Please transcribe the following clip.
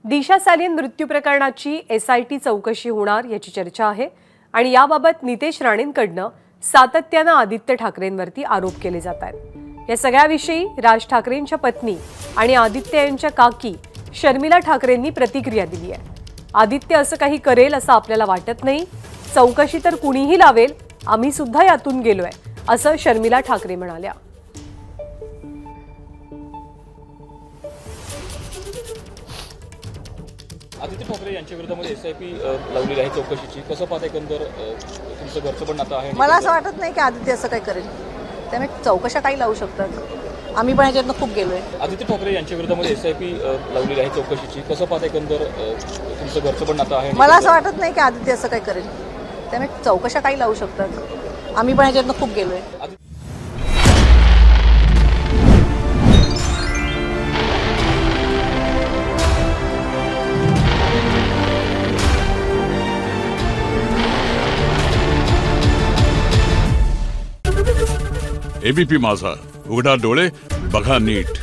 दिशा सालियन मृत्यू प्रकरणाची SIT चौकशी होणार याची चर्चा आहे आणि याबाबत नितेश राणेंकडून सातत्याने आदित्य ठाकरेंवरती आरोप केले जात आहेत। या सगळ्याविषयी राज ठाकरेंच्या पत्नी आणि आदित्य यांच्या काकी शर्मिला ठाकरेंनी प्रतिक्रिया दिली आहे। आदित्य असं काही करेल असं आपल्याला वाटत नाही, चौकशी तर कुणीही लावेल, आम्ही सुद्धा यातून गेलोय असं शर्मिला ठाकरे म्हणाल्या। आदित्य ठाकरे यांच्या विरोधामध्ये SIP लावलेली आहे चौकशीची, कसं पाहता एकंदर तुमचं घरचं पण नातं आहे? मला असं वाटत नाही की आदित्य असं काही करेल, त्यामुळे चौकशा काही लावू शकतात, आम्ही पण ह्याच्यातनं खूप गेलोय। आदित्य ठाकरे यांच्या विरोधामध्ये SIP लावलेली आहे चौकशीची, कसं पाहता एकंदर तुमचं घरचं पण नातं आहे? मला असं वाटत नाही की आदित्य असं काही करेल, त्यामुळे चौकशा काही लावू शकतात, आम्ही पण ह्याच्यातनं खूप गेलोय। ABP माझा, उघडा डोळे बघा नीट।